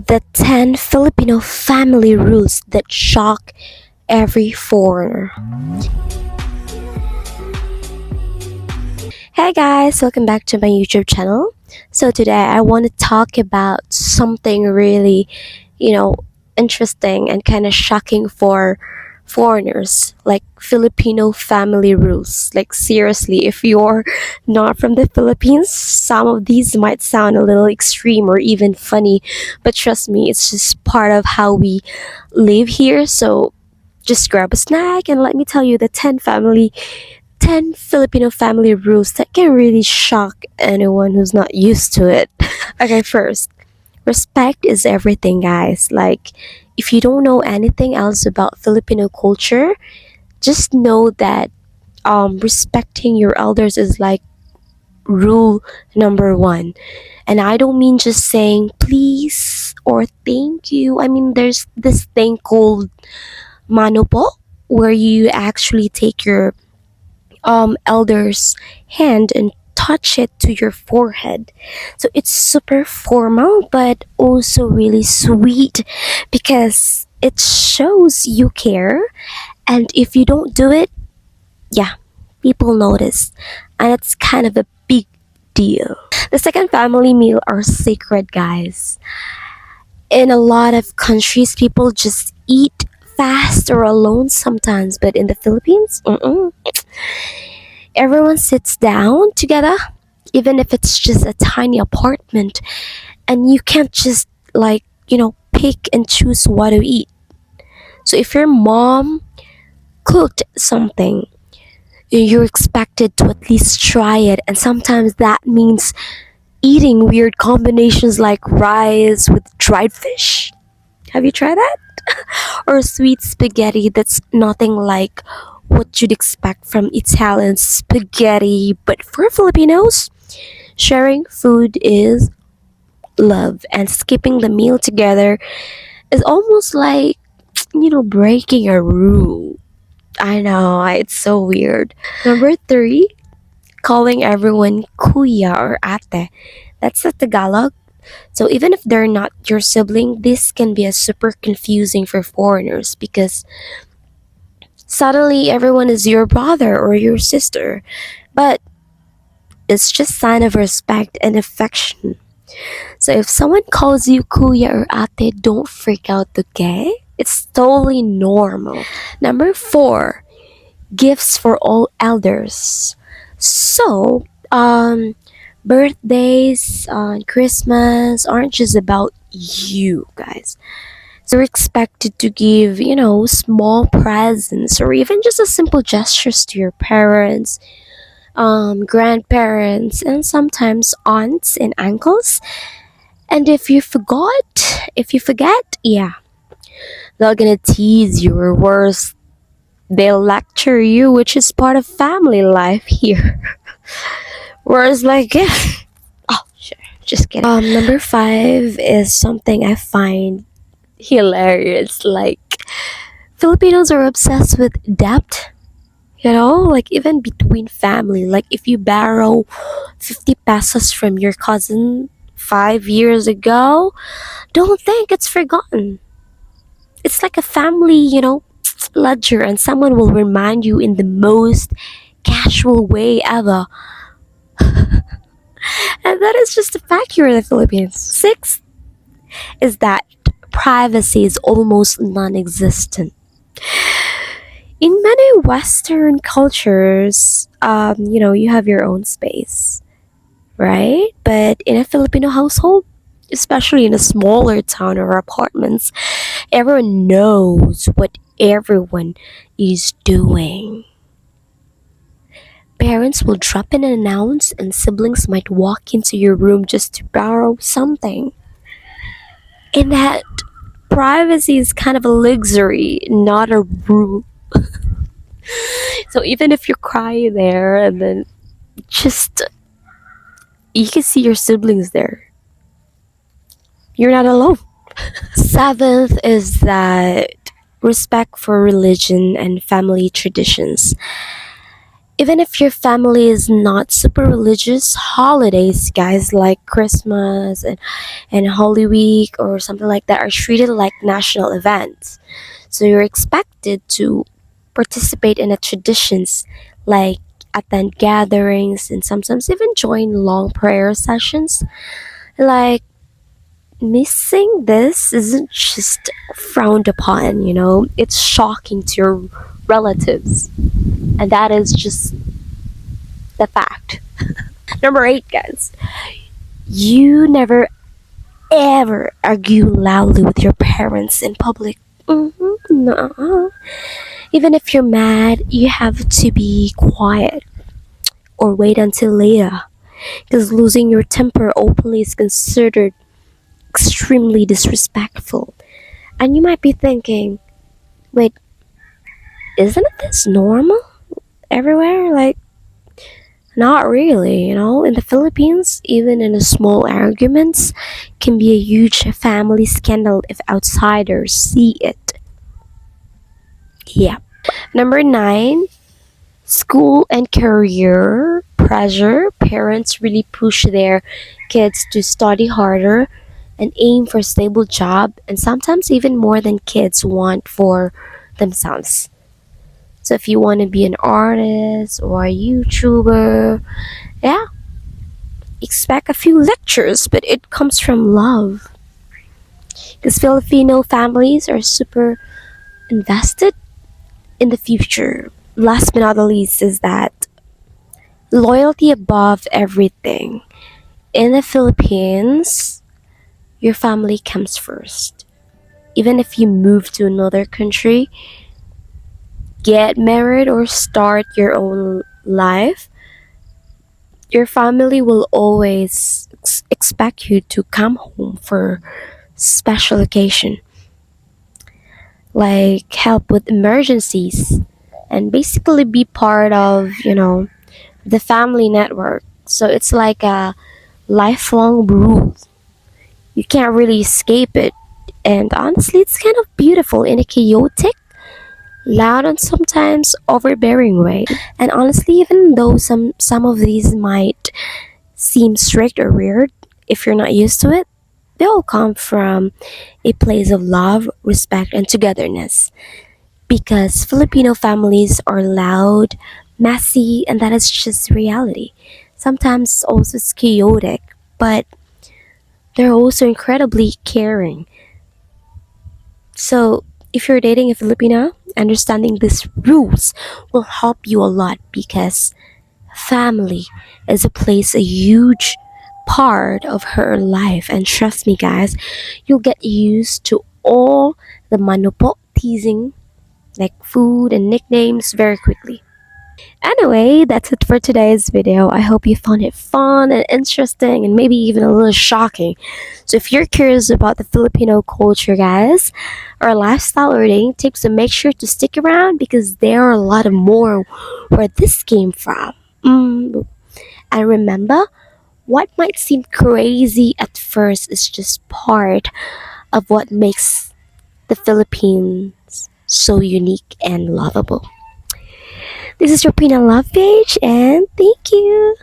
The 10 Filipino family rules that shock every foreigner. Hey guys, welcome back to my YouTube channel. So today I want to talk about something really, you know, interesting and kind of shocking for foreigners, like Filipino family rules. Like seriously, if you're not from the Philippines, some of these might sound a little extreme or even funny, but trust me, it's just part of how we live here. So just grab a snack and let me tell you the 10 Filipino family rules that can really shock anyone who's not used to it. Okay, first, respect is everything, guys. Like, if you don't know anything else about Filipino culture, just know that respecting your elders is like rule number one. And I don't mean just saying please or thank you. I mean, there's this thing called mano po, where you actually take your elder's hand and touch it to your forehead. So it's super formal but also really sweet because it shows you care. And if you don't do it, yeah, people notice. And it's kind of a big deal. The second family meal are sacred, guys. In a lot of countries, people just eat fast or alone sometimes, but in the Philippines, everyone sits down together, even if it's just a tiny apartment, and you can't just pick and choose what to eat. So if your mom cooked something, you're expected to at least try it, and sometimes that means eating weird combinations like rice with dried fish. Have you tried that? Or sweet spaghetti that's nothing like what you'd expect from Italian spaghetti. But for Filipinos, sharing food is love, and skipping the meal together is almost like, breaking a rule. I know, it's so weird. Number three, calling everyone kuya or ate. That's the Tagalog. So even if they're not your sibling, this can be a super confusing for foreigners because suddenly everyone is your brother or your sister. But it's just sign of respect and affection. So if someone calls you kuya or ate, don't freak out, okay? It's totally normal. Number four, gifts for all elders. So, birthdays, Christmas aren't just about you guys. So we're expected to give, small presents or even just a simple gestures to your parents, grandparents, and sometimes aunts and uncles. And if you forget, yeah, they're gonna tease you or worse, they'll lecture you, which is part of family life here. Whereas, like, yeah, oh, sure, just kidding. Number five is something I find hilarious. Like, Filipinos are obsessed with debt. Like even between family. Like if you borrow 50 pesos from your cousin 5 years ago, don't think it's forgotten. It's like a family, ledger, and someone will remind you in the most casual way ever. And that is just a fact here in the Philippines. Sixth is that privacy is almost non existent. In many Western cultures, you have your own space, right? But in a Filipino household, especially in a smaller town or apartments, everyone knows what everyone is doing. Parents will drop in and announce, and siblings might walk into your room just to borrow something. And that privacy is kind of a luxury, not a rule. So even if you cry there and then just you can see your siblings there, you're not alone. Seventh is that respect for religion and family traditions. Even if your family is not super religious, holidays, guys, like Christmas and Holy Week or something like that are treated like national events. So you're expected to participate in the traditions like attend gatherings and sometimes even join long prayer sessions. Like missing this isn't just frowned upon, it's shocking to your relatives. And that is just the fact. Number eight, guys. You never ever argue loudly with your parents in public. No. Even if you're mad, you have to be quiet or wait until later. Because losing your temper openly is considered extremely disrespectful. And you might be thinking, wait, isn't this normal everywhere? Like, not really, In the Philippines, even in a small arguments can be a huge family scandal if outsiders see it. Yeah. Number nine, school and career pressure. Parents really push their kids to study harder and aim for a stable job and sometimes even more than kids want for themselves. So if you want to be an artist or a YouTuber, yeah, expect a few lectures, but it comes from love. Because Filipino families are super invested in the future. Last but not the least is that loyalty above everything. In the Philippines, your family comes first. Even if you move to another country, get married, or start your own life, your family will always expect you to come home for special occasion, like help with emergencies, and basically be part of, the family network. So it's like a lifelong rule. You can't really escape it. And honestly, it's kind of beautiful in a chaotic, loud, and sometimes overbearing way. And honestly, even though some of these might seem strict or weird if you're not used to it, they all come from a place of love, respect, and togetherness. Because Filipino families are loud, messy, and that is just reality. Sometimes also it's chaotic, but they're also incredibly caring. So, if you're dating a Filipina, understanding these rules will help you a lot because family is a place a huge part of her life. And trust me, guys, you'll get used to all the manupo teasing, like food and nicknames, very quickly. Anyway, that's it for today's video. I hope you found it fun and interesting and maybe even a little shocking. So if you're curious about the Filipino culture, guys, or lifestyle or dating tips, so make sure to stick around because there are a lot of more where this came from. And remember, what might seem crazy at first is just part of what makes the Philippines so unique and lovable. This is your Pina Love page, and thank you.